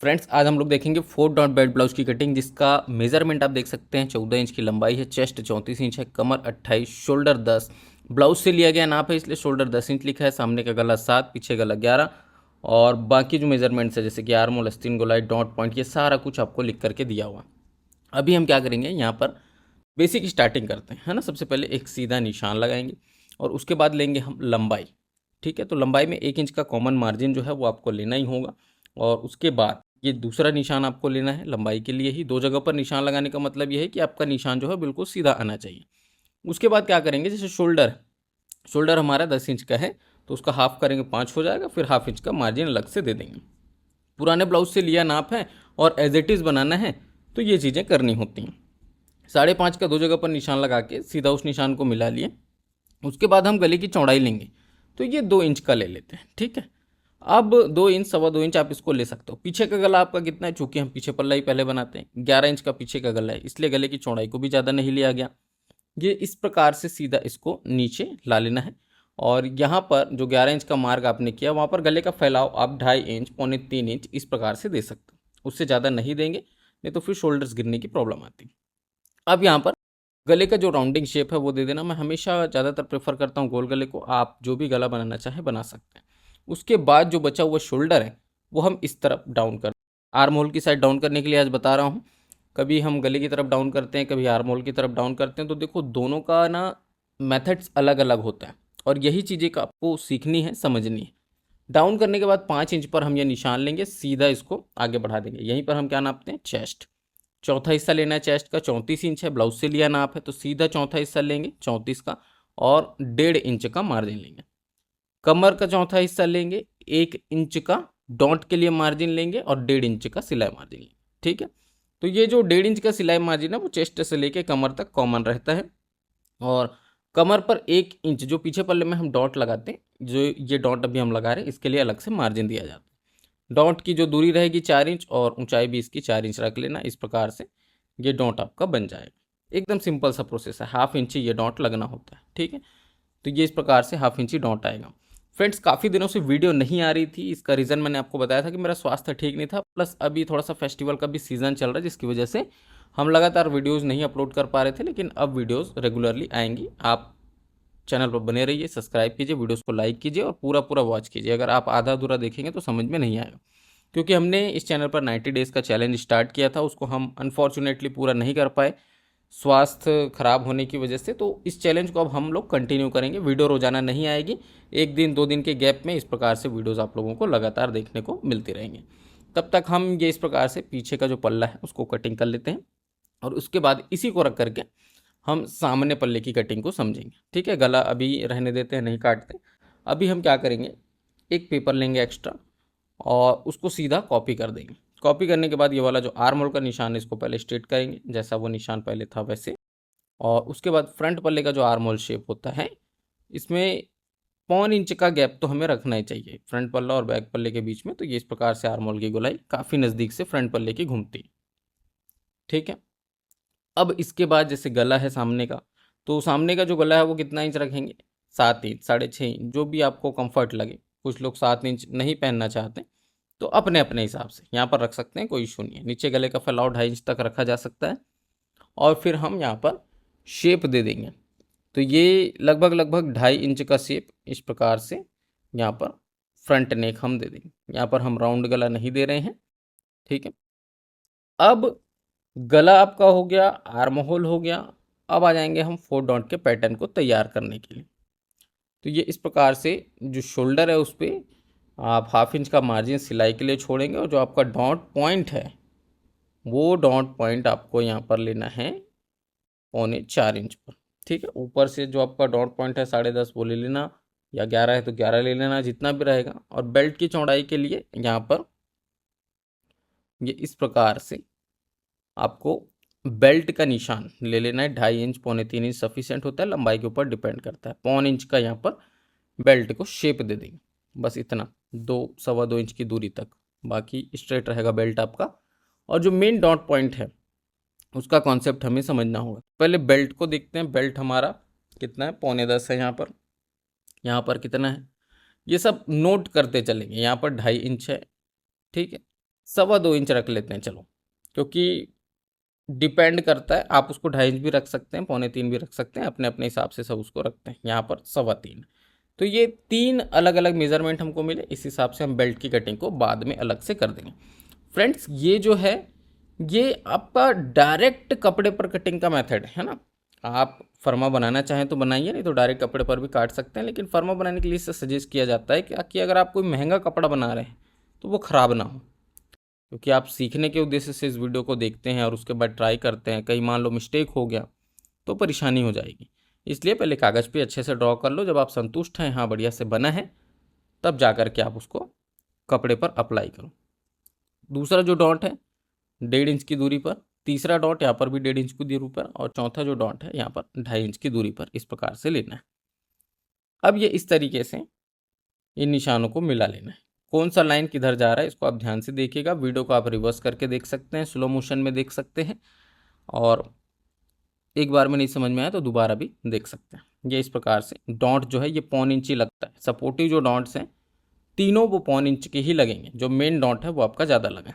Friends आज हम लोग देखेंगे 4 डॉट बेल्ट ब्लाउज की कटिंग, जिसका मेजरमेंट आप देख सकते हैं 14 इंच की लंबाई है, चेस्ट 34 इंच है, कमर 28, शोल्डर 10। ब्लाउज से लिया गया नाप है इसलिए शोल्डर 10 इंच लिखा है, सामने का गला 7, पीछे गला 11 और बाकी जो मेजरमेंट्स है जैसे कि आर्म होल, आस्तीन, गोलाई, डॉट पॉइंट, ये सारा कुछ आपको लिख करके दिया हुआ। अभी हम क्या करेंगे, यहाँ पर बेसिक स्टार्टिंग करते हैं, है ना। सबसे पहले एक सीधा निशान लगाएंगे और उसके बाद लेंगे हम लंबाई। ठीक है, तो लंबाई में 1 इंच का कॉमन मार्जिन जो है वो आपको लेना ही होगा। और उसके बाद ये दूसरा निशान आपको लेना है लंबाई के लिए ही। 2 जगह पर निशान लगाने का मतलब ये है कि आपका निशान जो है बिल्कुल सीधा आना चाहिए। उसके बाद क्या करेंगे, जैसे शोल्डर, शोल्डर हमारा 10 इंच का है तो उसका हाफ करेंगे 5 हो जाएगा, फिर हाफ इंच का मार्जिन अलग से दे देंगे। पुराने ब्लाउज से लिया नाप है और एज इट इज़ बनाना है तो ये चीज़ें करनी होती हैं। 5.5 का 2 जगह पर निशान लगा के सीधा उस निशान को मिला लिए। उसके बाद हम गले की चौड़ाई लेंगे, तो ये 2 इंच का ले लेते हैं। ठीक है, अब 2 इंच, 2.25 इंच आप इसको ले सकते हो। पीछे का गला आपका कितना है, चूंकि हम पीछे पल्ला ही पहले बनाते हैं, 11 इंच का पीछे का गला है, इसलिए गले की चौड़ाई को भी ज़्यादा नहीं लिया गया। ये इस प्रकार से सीधा इसको नीचे ला लेना है। और यहाँ पर जो 11 इंच का मार्क आपने किया, वहाँ पर गले का फैलाव आप 2.5 इंच, 2.75 इंच इस प्रकार से दे सकते हो। उससे ज़्यादा नहीं देंगे, नहीं तो फिर शोल्डर्स गिरने की प्रॉब्लम आती है। अब यहाँ पर गले का जो राउंडिंग शेप है वो दे देना। मैं हमेशा ज़्यादातर प्रेफर करता हूँ गोल गले को, आप जो भी गला बनाना चाहें बना सकते हैं। उसके बाद जो बचा हुआ शोल्डर है वो हम इस तरफ डाउन कर, आर्म होल की साइड डाउन करने के लिए आज बता रहा हूँ। कभी हम गले की तरफ डाउन करते हैं, कभी आर्म होल की तरफ डाउन करते हैं, तो देखो दोनों का ना मेथड्स अलग अलग होता है और यही चीज़ें का आपको सीखनी है, समझनी है। डाउन करने के बाद 5 इंच पर हम ये निशान लेंगे, सीधा इसको आगे बढ़ा देंगे। यहीं पर हम क्या नापते हैं, चेस्ट। चौथा हिस्सा लेना है चेस्ट का, 34 इंच है, ब्लाउज से लिया नाप है तो सीधा चौथा हिस्सा लेंगे 34 का और 1.5 इंच का मार्जिन लेंगे। कमर का चौथा हिस्सा लेंगे, 1 इंच का डॉट के लिए मार्जिन लेंगे और 1.5 इंच का सिलाई मार्जिन लेंगे। ठीक है, तो ये जो 1.5 इंच का सिलाई मार्जिन है वो चेस्ट से लेके कमर तक कॉमन रहता है। और कमर पर 1 इंच जो पीछे पल्ले में हम डॉट लगाते हैं, जो ये डॉट अभी हम लगा रहे हैं, इसके लिए अलग से मार्जिन दिया जाता है। डॉट की जो दूरी रहेगी 4 इंच और ऊंचाई भी इसकी 4 इंच रख लेना। इस प्रकार से ये डॉट आपका बन जाएगा। एकदम सिंपल सा प्रोसेस है, हाफ इंच ही ये डॉट लगना होता है। ठीक है, तो ये इस प्रकार से हाफ इंच ही डॉट आएगा। फ्रेंड्स काफ़ी दिनों से वीडियो नहीं आ रही थी, इसका रीज़न मैंने आपको बताया था कि मेरा स्वास्थ्य ठीक नहीं था, प्लस अभी थोड़ा सा फेस्टिवल का भी सीज़न चल रहा है, जिसकी वजह से हम लगातार वीडियोज़ नहीं अपलोड कर पा रहे थे। लेकिन अब वीडियोज़ रेगुलरली आएंगी। आप चैनल पर बने रहिए, सब्सक्राइब कीजिए, वीडियोज़ को लाइक कीजिए और पूरा पूरा वॉच कीजिए। अगर आप आधा अधूरा देखेंगे तो समझ में नहीं आएगा, क्योंकि हमने इस चैनल पर 90 डेज़ का चैलेंज स्टार्ट किया था, उसको हम अनफॉर्चुनेटली पूरा नहीं कर पाए स्वास्थ्य खराब होने की वजह से। तो इस चैलेंज को अब हम लोग कंटिन्यू करेंगे। वीडियो रोजाना नहीं आएगी, 1 दिन 2 दिन के गैप में इस प्रकार से वीडियोस आप लोगों को लगातार देखने को मिलती रहेंगी। तब तक हम ये इस प्रकार से पीछे का जो पल्ला है उसको कटिंग कर लेते हैं और उसके बाद इसी को रख करके हम सामने पल्ले की कटिंग को समझेंगे। ठीक है, गला अभी रहने देते हैं, नहीं काटते। अभी हम क्या करेंगे, एक पेपर लेंगे एक्स्ट्रा और उसको सीधा कॉपी कर देंगे। कॉपी करने के बाद ये वाला जो आर्म होल का निशान है इसको पहले स्ट्रेट करेंगे, जैसा वो निशान पहले था वैसे। और उसके बाद फ्रंट पल्ले का जो आर्म होल शेप होता है, इसमें 0.25 इंच का गैप तो हमें रखना ही चाहिए फ्रंट पल्ला और बैक पल्ले के बीच में। तो ये इस प्रकार से आर्म होल की गोलाई काफ़ी नज़दीक से फ्रंट पल्ले की घूमती है। ठीक है, अब इसके बाद जैसे गला है सामने का, तो सामने का जो गला है वो कितना इंच रखेंगे, 7 इंच, 6.5 इंच, जो भी आपको कंफर्ट लगे। कुछ लोग 7 इंच नहीं पहनना चाहते तो अपने अपने हिसाब से यहाँ पर रख सकते हैं, कोई इशू नहीं है। नीचे गले का फैलाव 2.5 इंच तक रखा जा सकता है। और फिर हम यहाँ पर शेप दे देंगे, तो ये लगभग लगभग 2.5 इंच का शेप इस प्रकार से यहाँ पर फ्रंट नेक हम दे देंगे। यहाँ पर हम राउंड गला नहीं दे रहे हैं। ठीक है, अब गला आपका हो गया, आर्म होल हो गया। अब आ जाएंगे हम 4 डॉट के पैटर्न को तैयार करने के लिए। तो ये इस प्रकार से जो शोल्डर है उस पर आप हाफ इंच का मार्जिन सिलाई के लिए छोड़ेंगे और जो आपका डॉट पॉइंट है वो डॉट पॉइंट आपको यहाँ पर लेना है 4.25 इंच पर। ठीक है, ऊपर से जो आपका डॉट पॉइंट है 10.5 वो ले लेना, या 11 है तो 11 ले लेना, जितना भी रहेगा। और बेल्ट की चौड़ाई के लिए यहाँ पर ये इस प्रकार से आपको बेल्ट का निशान ले लेना है। 2.5 इंच, 2.25 इंच सफिशिएंट होता है, लंबाई के ऊपर डिपेंड करता है। 0.25 इंच का यहाँ पर बेल्ट को शेप दे देंगे, बस इतना, 2 2.25 इंच की दूरी तक, बाकी स्ट्रेट रहेगा बेल्ट आपका। और जो मेन डॉट पॉइंट है उसका कॉन्सेप्ट हमें समझना होगा। पहले बेल्ट को देखते हैं, बेल्ट हमारा कितना है, 9.25 है यहाँ पर कितना है, ये सब नोट करते चलेंगे। यहाँ पर 2.5 इंच है। ठीक है, 2.25 इंच रख लेते हैं चलो, क्योंकि डिपेंड करता है, आप उसको 2.5 इंच भी रख सकते हैं, 2.25 भी रख सकते हैं, अपने अपने हिसाब से सब उसको रखते हैं। यहाँ पर 3.25। तो ये 3 अलग अलग मेजरमेंट हमको मिले, इस हिसाब से हम बेल्ट की कटिंग को बाद में अलग से कर देंगे। फ्रेंड्स ये जो है ये आपका डायरेक्ट कपड़े पर कटिंग का मेथड है ना। आप फर्मा बनाना चाहें तो बनाइए, नहीं तो डायरेक्ट कपड़े पर भी काट सकते हैं, लेकिन फर्मा बनाने के लिए इससे सजेस्ट किया जाता है कि अगर आप कोई महंगा कपड़ा बना रहे हैं तो वो ख़राब ना हो, क्योंकि आप सीखने के उद्देश्य से इस वीडियो को देखते हैं और उसके बाद ट्राई करते हैं, कहीं मान लो मिस्टेक हो गया तो परेशानी हो जाएगी। इसलिए पहले कागज़ पे अच्छे से ड्रॉ कर लो, जब आप संतुष्ट हैं हाँ बढ़िया से बना है, तब जा कर के आप उसको कपड़े पर अप्लाई करो। दूसरा जो डॉट है 1.5 इंच की दूरी पर, तीसरा डॉट यहाँ पर भी 1.5 इंच की दूरी पर, और चौथा जो डॉट है यहाँ पर 2.5 इंच की दूरी पर, इस प्रकार से लेना है। अब ये इस तरीके से इन निशानों को मिला लेना है। कौन सा लाइन किधर जा रहा है इसको आप ध्यान से देखिएगा, वीडियो को आप रिवर्स करके देख सकते हैं, स्लो मोशन में देख सकते हैं, और एक बार में नहीं समझ में आया तो दोबारा भी देख सकते हैं। ये इस प्रकार से डॉट जो है ये 1.25 इंच लगता है। सपोर्टिव जो डॉट्स हैं तीनों वो 1.25 इंच के ही लगेंगे, जो मेन डॉट है वो आपका ज़्यादा लगा।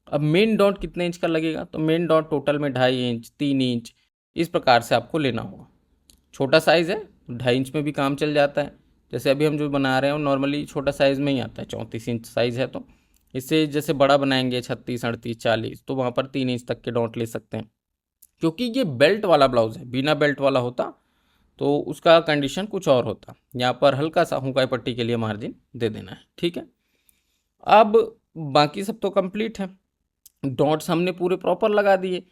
अब मेन डॉट कितने इंच का लगेगा, तो मेन डॉट टोटल में 2.5 इंच 3 इंच इस प्रकार से आपको लेना होगा। छोटा साइज़ है 2.5 इंच में भी काम चल जाता है, जैसे अभी हम जो बना रहे हैं नॉर्मली छोटा साइज़ में ही आता है, 34 इंच साइज़ है। तो इससे जैसे बड़ा बनाएंगे 36 38 40, तो वहाँ पर 3 इंच तक के डॉट ले सकते हैं, क्योंकि ये बेल्ट वाला ब्लाउज़ है। बिना बेल्ट वाला होता तो उसका कंडीशन कुछ और होता। यहाँ पर हल्का सा हुकाई पट्टी के लिए मार्जिन दे देना है, ठीक है। अब बाकी सब तो कंप्लीट है, डॉट्स हमने पूरे प्रॉपर लगा दिए,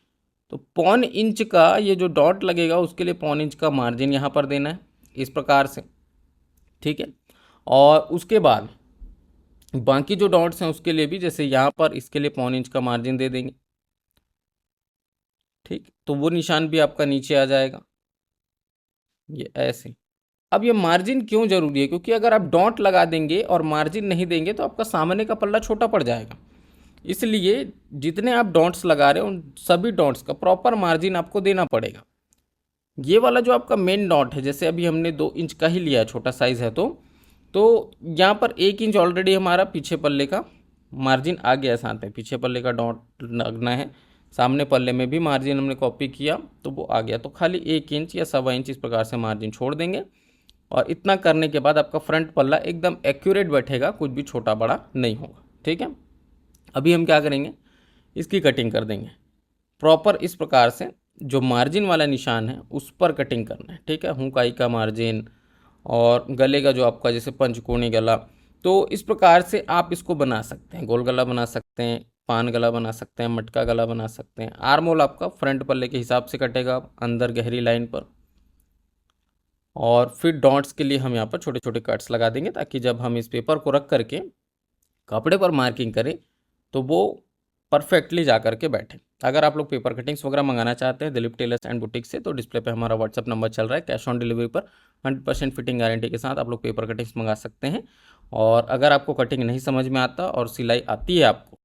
तो 1.25 इंच का ये जो डॉट लगेगा उसके लिए 1.25 इंच का मार्जिन यहाँ पर देना है, इस प्रकार से, ठीक है। और उसके बाद बाकी जो डॉट्स हैं उसके लिए भी जैसे यहाँ पर इसके लिए 1.25 इंच का मार्जिन दे देंगे, ठीक। तो वो निशान भी आपका नीचे आ जाएगा, ये ऐसे। अब ये मार्जिन क्यों जरूरी है, क्योंकि अगर आप डॉट लगा देंगे और मार्जिन नहीं देंगे तो आपका सामने का पल्ला छोटा पड़ जाएगा। इसलिए जितने आप डॉट्स लगा रहे हो उन सभी डॉट्स का प्रॉपर मार्जिन आपको देना पड़ेगा। ये वाला जो आपका मेन डॉट है, जैसे अभी हमने 2 इंच का ही लिया, छोटा साइज़ है तो यहाँ पर 1 इंच ऑलरेडी हमारा पीछे पल्ले का मार्जिन आ गया है, साथ में पीछे पल्ले का डॉट लगना है, सामने पल्ले में भी मार्जिन हमने कॉपी किया तो वो आ गया, तो खाली 1 इंच या 1.25 इंच इस प्रकार से मार्जिन छोड़ देंगे। और इतना करने के बाद आपका फ्रंट पल्ला एकदम एक्यूरेट बैठेगा, कुछ भी छोटा बड़ा नहीं होगा, ठीक है। अभी हम क्या करेंगे, इसकी कटिंग कर देंगे प्रॉपर इस प्रकार से। जो मार्जिन वाला निशान है उस पर कटिंग करना है, ठीक है। हुकाई का मार्जिन और गले का जो आपका जैसे पंचकोणी गला, तो इस प्रकार से आप इसको बना सकते हैं। गोल गला बना सकते हैं, पान गला बना सकते हैं, मटका गला बना सकते हैं। आर्म होल आपका फ्रंट पल्ले के हिसाब से कटेगा अंदर गहरी लाइन पर, और फिर डॉट्स के लिए हम यहाँ पर छोटे छोटे कट्स लगा देंगे, ताकि जब हम इस पेपर को रख करके कपड़े पर मार्किंग करें तो वो परफेक्टली जा करके बैठे। अगर आप लोग पेपर कटिंग्स वगैरह मंगाना चाहते हैं दिलीप टेलर्स एंड बुटीक से, तो डिस्प्ले पे हमारा व्हाट्सअप नंबर चल रहा है, कैश ऑन डिलीवरी पर 100% फिटिंग गारंटी के साथ आप लोग पेपर कटिंग्स मंगा सकते हैं। और अगर आपको कटिंग नहीं समझ में आता और सिलाई आती है, आपको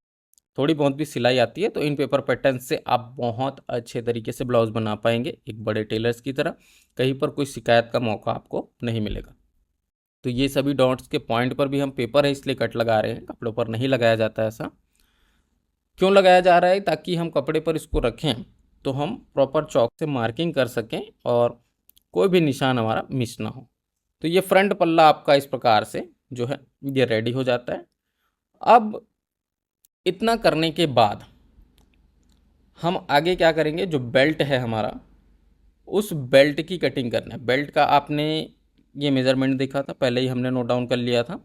थोड़ी बहुत भी सिलाई आती है, तो इन पेपर पैटर्न से आप बहुत अच्छे तरीके से ब्लाउज बना पाएंगे एक बड़े टेलर्स की तरह, कहीं पर कोई शिकायत का मौका आपको नहीं मिलेगा। तो ये सभी डॉट्स के पॉइंट पर भी हम पेपर है इसलिए कट लगा रहे हैं, कपड़ों पर नहीं लगाया जाता। ऐसा क्यों लगाया जा रहा है, ताकि हम कपड़े पर इसको रखें तो हम प्रॉपर चौक से मार्किंग कर सकें और कोई भी निशान हमारा मिस ना हो। तो ये फ्रंट पल्ला आपका इस प्रकार से जो है ये रेडी हो जाता है। अब इतना करने के बाद हम आगे क्या करेंगे, जो बेल्ट है हमारा उस बेल्ट की कटिंग करना है। बेल्ट का आपने ये मेज़रमेंट देखा था, पहले ही हमने नोट डाउन कर लिया था,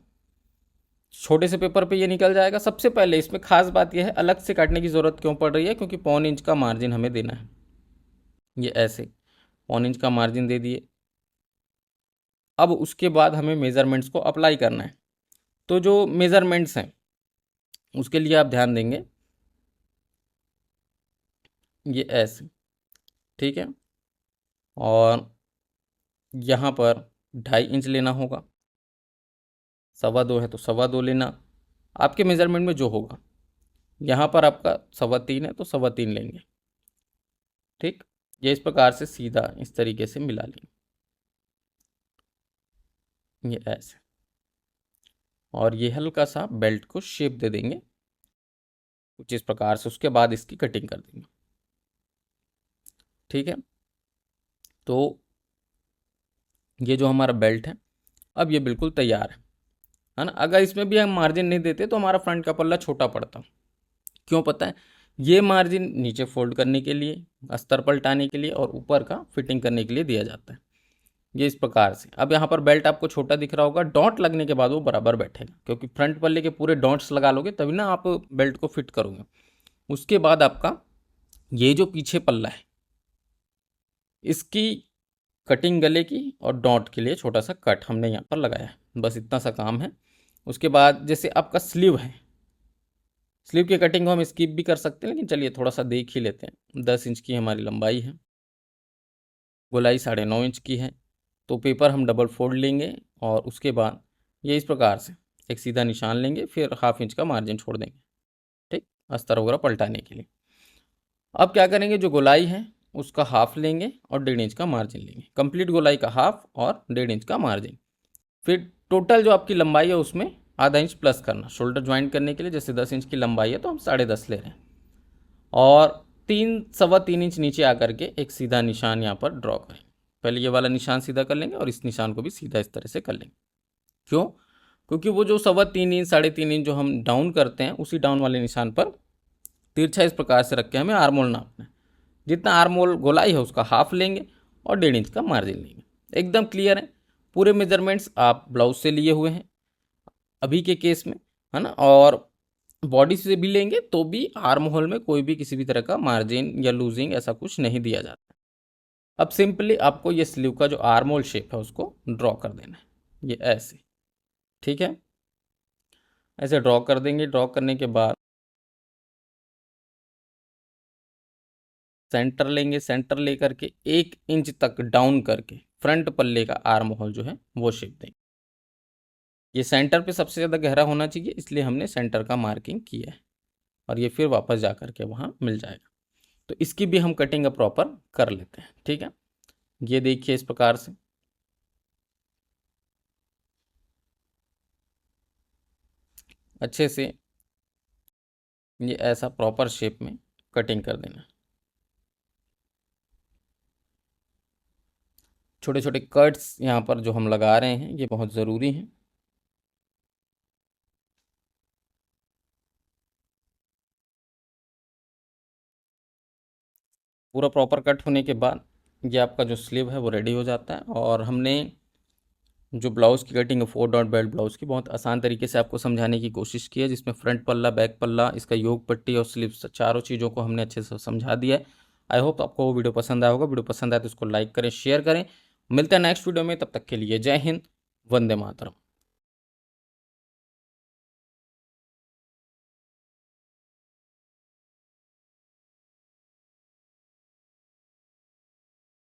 छोटे से पेपर पे ये निकल जाएगा। सबसे पहले इसमें खास बात यह है, अलग से काटने की ज़रूरत क्यों पड़ रही है, क्योंकि 1.25 इंच का मार्जिन हमें देना है। ये ऐसे 1.25 इंच का मार्जिन दे दिए। अब उसके बाद हमें मेज़रमेंट्स को अप्लाई करना है। तो जो मेज़रमेंट्स हैं उसके लिए आप ध्यान देंगे, ये ऐसे, ठीक है। और यहाँ पर 2.5 इंच लेना होगा, 2.25 है तो 2.25 लेना, आपके मेज़रमेंट में जो होगा। यहाँ पर आपका 3.25 है तो 3.25 लेंगे, ठीक। ये इस प्रकार से सीधा इस तरीके से मिला लेंगे, ये ऐसे। और ये हल्का सा बेल्ट को शेप दे देंगे, कुछ इस प्रकार से। उसके बाद इसकी कटिंग कर देंगे। ठीक है, तो ये जो हमारा बेल्ट है अब ये बिल्कुल तैयार है ना। अगर इसमें भी हम मार्जिन नहीं देते तो हमारा फ्रंट का पल्ला छोटा पड़ता। क्यों पता है? ये मार्जिन नीचे फोल्ड करने के लिए, अस्तर पलटाने के लिए और ऊपर का फिटिंग करने के लिए दिया जाता है। ये इस प्रकार से। अब यहाँ पर बेल्ट आपको छोटा दिख रहा होगा, डॉट लगने के बाद वो बराबर बैठेगा, क्योंकि फ्रंट पल्ले के पूरे डॉट्स लगा लोगे तभी ना आप बेल्ट को फिट करोगे। उसके बाद आपका ये जो पीछे पल्ला है इसकी कटिंग गले की और डॉट के लिए छोटा सा कट हमने यहाँ पर लगाया है, बस इतना सा काम है। उसके बाद जैसे आपका स्लीव है, स्लीव की कटिंग को हम स्किप भी कर सकते हैं, लेकिन चलिए थोड़ा सा देख ही लेते हैं। 10 इंच की हमारी लंबाई है, गोलाई 9.5 इंच की है। तो पेपर हम डबल फोल्ड लेंगे और उसके बाद ये इस प्रकार से एक सीधा निशान लेंगे, फिर ½ इंच का मार्जिन छोड़ देंगे। ठीक, अस्तर वगैरह पलटाने के लिए। अब क्या करेंगे, जो गोलाई है उसका हाफ लेंगे और 1.5 इंच का मार्जिन लेंगे। कंप्लीट गोलाई का हाफ और 1.5 इंच का मार्जिन। फिर टोटल जो आपकी लंबाई है उसमें ½ इंच प्लस करना, शोल्डर ज्वाइंट करने के लिए। जैसे 10 इंच की लंबाई है तो हम 10.5 ले रहे हैं, और 3 सवा 3 इंच नीचे आकर के एक सीधा निशान यहाँ पर ड्रॉ करेंगे। पहले ये वाला निशान सीधा कर लेंगे और इस निशान को भी सीधा इस तरह से कर लेंगे। क्यों? क्योंकि वो जो 3.25 इंच 3.5 इंच जो हम डाउन करते हैं, उसी डाउन वाले निशान पर तिरछा इस प्रकार से रख के हमें आर्मोल नापना है। जितना आर्मोल गोलाई है उसका हाफ लेंगे और 1.5 इंच का मार्जिन लेंगे। एकदम क्लियर है। पूरे मेजरमेंट्स आप ब्लाउज से लिए हुए हैं अभी के केस में, है ना। और बॉडी से भी लेंगे तो भी आर्म होल में कोई भी किसी भी तरह का मार्जिन या लूजिंग ऐसा कुछ नहीं दिया जाता। अब सिंपली आपको ये स्लीव का जो आर्म होल शेप है उसको ड्रॉ कर देना है, ये ऐसे। ठीक है, ऐसे ड्रॉ कर देंगे। ड्रॉ करने के बाद सेंटर लेंगे, सेंटर लेकर के 1 इंच तक डाउन करके फ्रंट पल्ले का आर्म होल जो है वो शेप देंगे। ये सेंटर पे सबसे ज़्यादा गहरा होना चाहिए, इसलिए हमने सेंटर का मार्किंग किया है, और ये फिर वापस जा करके वहाँ मिल जाएगा। तो इसकी भी हम कटिंग अब प्रॉपर कर लेते हैं। ठीक है, ये देखिए इस प्रकार से अच्छे से ये ऐसा प्रॉपर शेप में कटिंग कर देना। छोटे छोटे कट्स यहाँ पर जो हम लगा रहे हैं ये बहुत ज़रूरी हैं। पूरा प्रॉपर कट होने के बाद ये आपका जो स्लीव है वो रेडी हो जाता है। और हमने जो ब्लाउज़ की कटिंग है 4 डॉट बेल्ट ब्लाउज़ की, बहुत आसान तरीके से आपको समझाने की कोशिश की है, जिसमें फ्रंट पल्ला, बैक पल्ला, इसका योग पट्टी और स्लीव्स, चारों चीज़ों को हमने अच्छे से समझा दिया है। आई होप आपको वो वीडियो पसंद आया होगा। वीडियो पसंद आए तो उसको लाइक करें, शेयर करें। मिलते हैं नेक्स्ट वीडियो में, तब तक के लिए जय हिंद, वंदे मातरम।